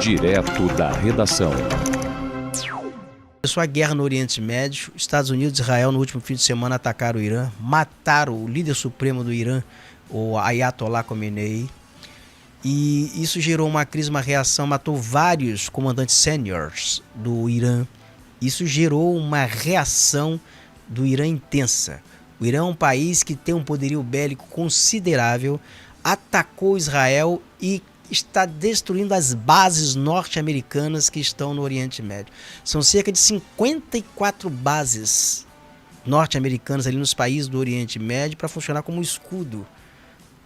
Direto da redação. Começou a guerra no Oriente Médio. Estados Unidos e Israel no último fim de semana atacaram o Irã, mataram o líder supremo do Irã, o Ayatollah Khamenei. E isso gerou uma crise, uma reação, matou vários comandantes sêniores do Irã. Isso gerou uma reação do Irã intensa. O Irã é um país que tem um poderio bélico considerável, atacou Israel e está destruindo as bases norte-americanas que estão no Oriente Médio. São cerca de 54 bases norte-americanas ali nos países do Oriente Médio para funcionar como escudo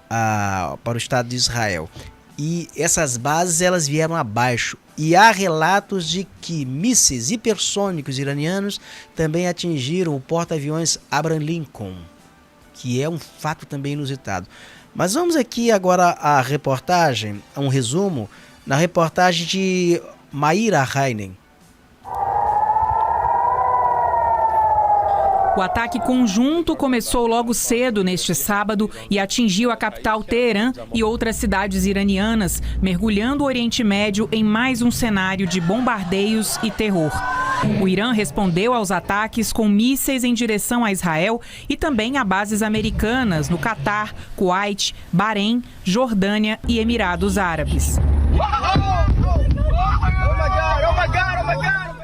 para o Estado de Israel. E essas bases elas vieram abaixo. E há relatos de que mísseis hipersônicos iranianos também atingiram o porta-aviões Abraham Lincoln, que é um fato também inusitado. Mas vamos aqui agora à reportagem, a um resumo, na reportagem de Maíra Heinen. O ataque conjunto começou logo cedo neste sábado e atingiu a capital Teherã e outras cidades iranianas, mergulhando o Oriente Médio em mais um cenário de bombardeios e terror. O Irã respondeu aos ataques com mísseis em direção a Israel e também a bases americanas no Catar, Kuwait, Bahrein, Jordânia e Emirados Árabes.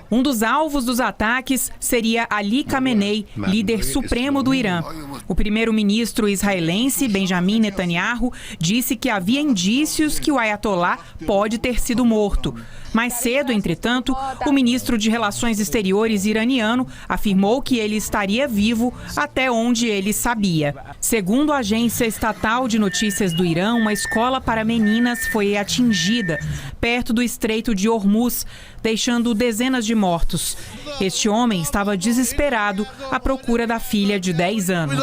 Um dos alvos dos ataques seria Ali Khamenei, líder supremo do Irã. O primeiro-ministro israelense, Benjamin Netanyahu, disse que havia indícios que o Ayatollah pode ter sido morto. Mais cedo, entretanto, o ministro de Relações Exteriores iraniano afirmou que ele estaria vivo até onde ele sabia. Segundo a agência estatal de notícias do Irã, uma escola para meninas foi atingida perto do Estreito de Hormuz, deixando dezenas de mortos. Este homem estava desesperado à procura da filha de 10 anos.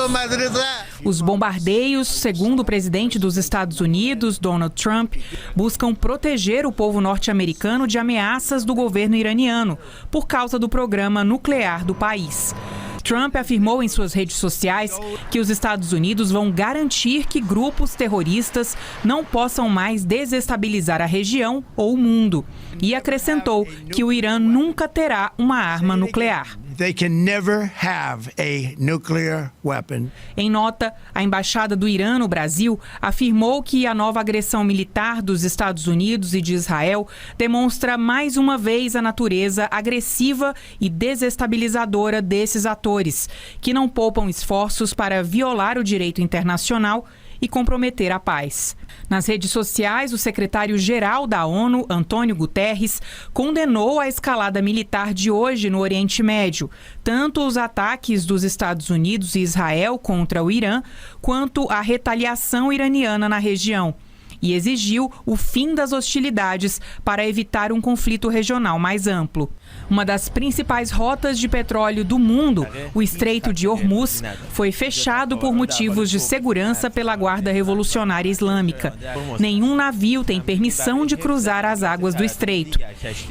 Os bombardeios, segundo o presidente dos Estados Unidos, Donald Trump, buscam proteger o povo norte-americano de ameaças do governo iraniano por causa do programa nuclear do país. Trump afirmou em suas redes sociais que os Estados Unidos vão garantir que grupos terroristas não possam mais desestabilizar a região ou o mundo. E acrescentou que o Irã nunca terá uma arma nuclear. They can never have a nuclear weapon. Em nota, a Embaixada do Irã no Brasil afirmou que a nova agressão militar dos Estados Unidos e de Israel demonstra mais uma vez a natureza agressiva e desestabilizadora desses atores, que não poupam esforços para violar o direito internacional e comprometer a paz. Nas redes sociais, o secretário-geral da ONU, Antônio Guterres, condenou a escalada militar de hoje no Oriente Médio, tanto os ataques dos Estados Unidos e Israel contra o Irã, quanto a retaliação iraniana na região, e exigiu o fim das hostilidades para evitar um conflito regional mais amplo. Uma das principais rotas de petróleo do mundo, o Estreito de Hormuz, foi fechado por motivos de segurança pela Guarda Revolucionária Islâmica. Nenhum navio tem permissão de cruzar as águas do estreito.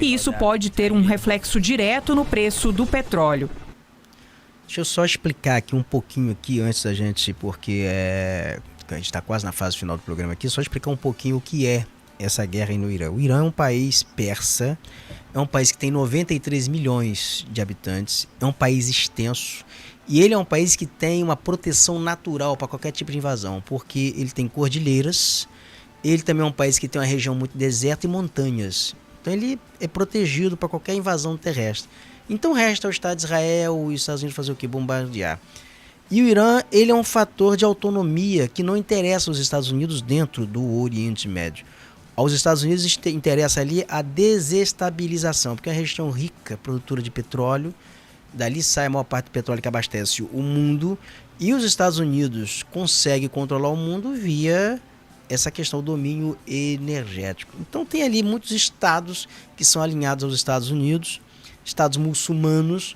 E isso pode ter um reflexo direto no preço do petróleo. Deixa eu só explicar aqui um pouquinho antes da gente, porque a gente está quase na fase final do programa aqui, só explicar um pouquinho o que é essa guerra aí no Irã. O Irã é um país persa, é um país que tem 93 milhões de habitantes, é um país extenso e ele é um país que tem uma proteção natural para qualquer tipo de invasão, porque ele tem cordilheiras, ele também é um país que tem uma região muito deserta e montanhas, então ele é protegido para qualquer invasão terrestre. Então resta ao Estado de Israel e os Estados Unidos fazer o quê? Bombardear. E o Irã, ele é um fator de autonomia que não interessa aos Estados Unidos dentro do Oriente Médio. Aos Estados Unidos interessa ali a desestabilização, porque é uma região rica, produtora de petróleo, dali sai a maior parte do petróleo que abastece o mundo, e os Estados Unidos conseguem controlar o mundo via essa questão do domínio energético. Então tem ali muitos estados que são alinhados aos Estados Unidos, estados muçulmanos,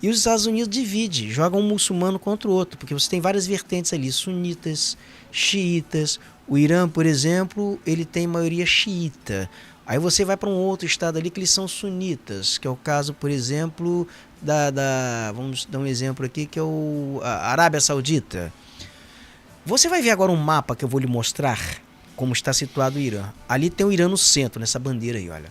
e os Estados Unidos dividem, jogam um muçulmano contra o outro, porque você tem várias vertentes ali, sunitas, xiitas. O Irã, por exemplo, ele tem maioria xiita. Aí você vai para um outro estado ali que eles são sunitas, que é o caso, por exemplo, vamos dar um exemplo aqui, que é a Arábia Saudita. Você vai ver agora um mapa que eu vou lhe mostrar. como está situado o Irã. Ali tem o Irã no centro, nessa bandeira aí, olha.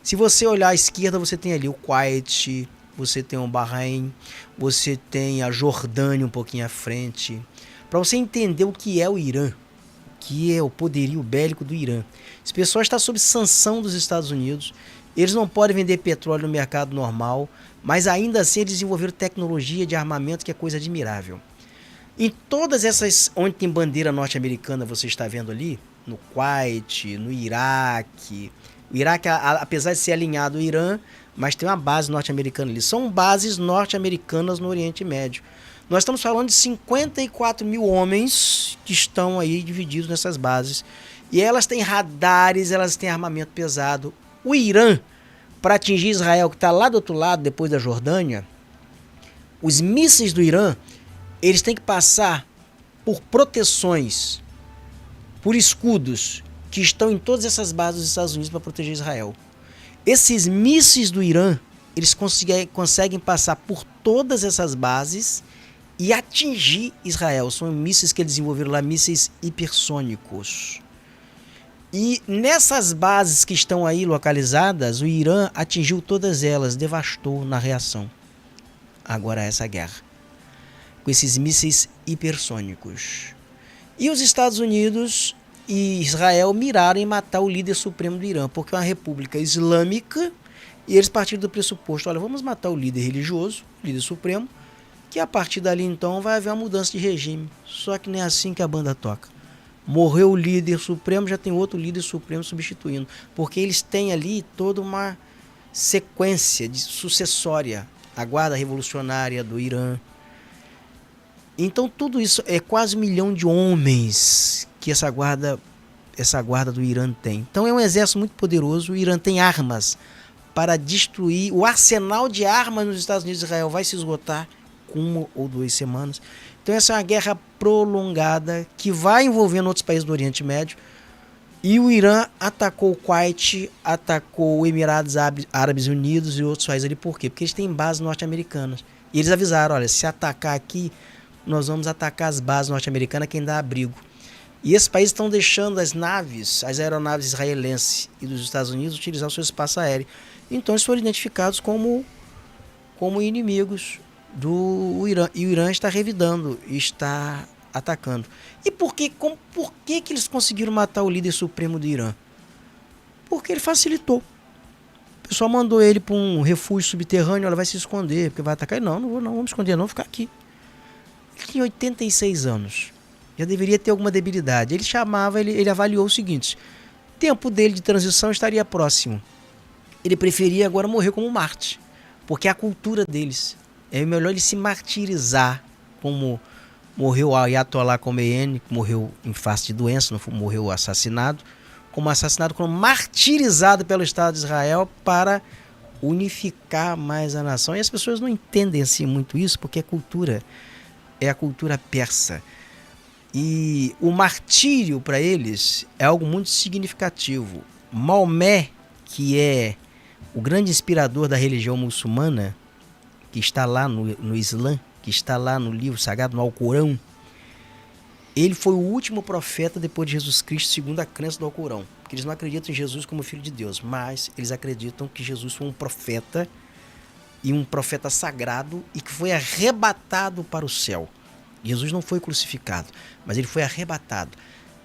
Se você olhar à esquerda, você tem ali o Kuwait, você tem o Bahrein, você tem a Jordânia um pouquinho à frente. Para você entender o que é o Irã, que é o poderio bélico do Irã. Esse pessoal está sob sanção dos Estados Unidos, eles não podem vender petróleo no mercado normal, mas ainda assim eles desenvolveram tecnologia de armamento que é coisa admirável. Em todas essas, onde tem bandeira norte-americana, você está vendo ali, no Kuwait, no Iraque. O Iraque, apesar de ser alinhado ao Irã, mas tem uma base norte-americana ali. São bases norte-americanas no Oriente Médio. Nós estamos falando de 54 mil homens que estão aí divididos nessas bases. E elas têm radares, elas têm armamento pesado. O Irã, para atingir Israel, que está lá do outro lado, depois da Jordânia, os mísseis do Irã, eles têm que passar por proteções, por escudos, que estão em todas essas bases dos Estados Unidos para proteger Israel. Esses mísseis do Irã, eles conseguem passar por todas essas bases e atingir Israel. São mísseis que eles desenvolveram lá, mísseis hipersônicos. E nessas bases que estão aí localizadas, o Irã atingiu todas elas, devastou na reação. Agora essa guerra, com esses mísseis hipersônicos. E os Estados Unidos e Israel miraram em matar o líder supremo do Irã, porque é uma república islâmica, e eles partiram do pressuposto, olha, vamos matar o líder religioso, o líder supremo, que a partir dali então vai haver uma mudança de regime. Só que não é assim que a banda toca. Morreu o líder supremo, já tem outro líder supremo substituindo, porque eles têm ali toda uma sequência sucessória, a guarda revolucionária do Irã. Então tudo isso é quase 1 milhão de homens que essa guarda do Irã tem. Então é um exército muito poderoso. O Irã tem armas para destruir. O arsenal de armas nos Estados Unidos e Israel vai se esgotar com 1 ou 2 semanas. Então essa é uma guerra prolongada que vai envolvendo outros países do Oriente Médio. E o Irã atacou o Kuwait, atacou os Emirados Árabes Unidos e outros países ali. Por quê? Porque eles têm bases norte-americanas. E eles avisaram, olha, se atacar aqui, nós vamos atacar as bases norte-americanas, quem dá abrigo. E esses países estão deixando as naves, as aeronaves israelenses e dos Estados Unidos utilizar o seu espaço aéreo. Então eles foram identificados como inimigos do Irã. E o Irã está revidando, está atacando. E por que eles conseguiram matar o líder supremo do Irã? Porque ele facilitou. O pessoal mandou ele para um refúgio subterrâneo, ela vai se esconder, porque vai atacar. Não vou não, vamos esconder não, vou ficar aqui. Ele tinha 86 anos. Já deveria ter alguma debilidade. Ele avaliou o seguinte: o tempo dele de transição estaria próximo. Ele preferia agora morrer como Marte, porque é a cultura deles. É melhor ele se martirizar, como morreu o Ayatollah Khomeini, que morreu em face de doença, não morreu assassinado, como martirizado pelo Estado de Israel para unificar mais a nação. E as pessoas não entendem assim muito isso, porque a cultura é a cultura persa. E o martírio para eles é algo muito significativo. Maomé, que é o grande inspirador da religião muçulmana, que está lá no Islã, que está lá no livro sagrado, no Alcorão, ele foi o último profeta depois de Jesus Cristo, segundo a crença do Alcorão. Porque eles não acreditam em Jesus como filho de Deus, mas eles acreditam que Jesus foi um profeta, e um profeta sagrado, e que foi arrebatado para o céu. Jesus não foi crucificado, mas ele foi arrebatado.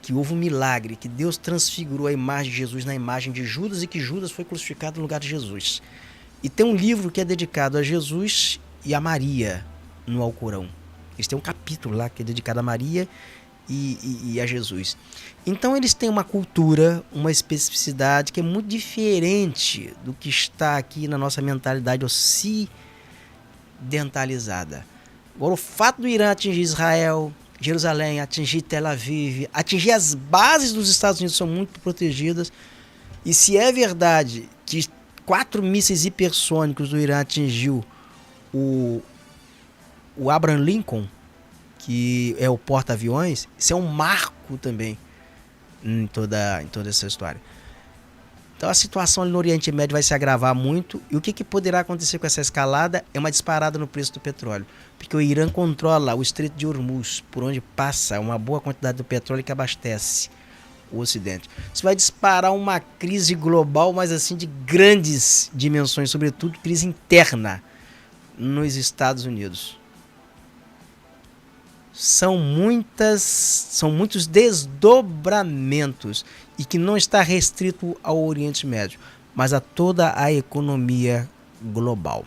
Que houve um milagre, que Deus transfigurou a imagem de Jesus na imagem de Judas e que Judas foi crucificado no lugar de Jesus. E tem um livro que é dedicado a Jesus e a Maria no Alcorão. Eles têm um capítulo lá que é dedicado a Maria e a Jesus. Então eles têm uma cultura, uma especificidade que é muito diferente do que está aqui na nossa mentalidade ocidentalizada. Agora, o fato do Irã atingir Israel, Jerusalém, atingir Tel Aviv, atingir as bases dos Estados Unidos são muito protegidas. E se é verdade que 4 mísseis hipersônicos do Irã atingiu o Abraham Lincoln, que é o porta-aviões, isso é um marco também em toda essa história. Então a situação ali no Oriente Médio vai se agravar muito. E o que poderá acontecer com essa escalada é uma disparada no preço do petróleo. Porque o Irã controla o Estreito de Hormuz, por onde passa uma boa quantidade do petróleo que abastece o Ocidente. Isso vai disparar uma crise global, mas assim de grandes dimensões, sobretudo crise interna nos Estados Unidos. São muitos desdobramentos e que não está restrito ao Oriente Médio, mas a toda a economia global.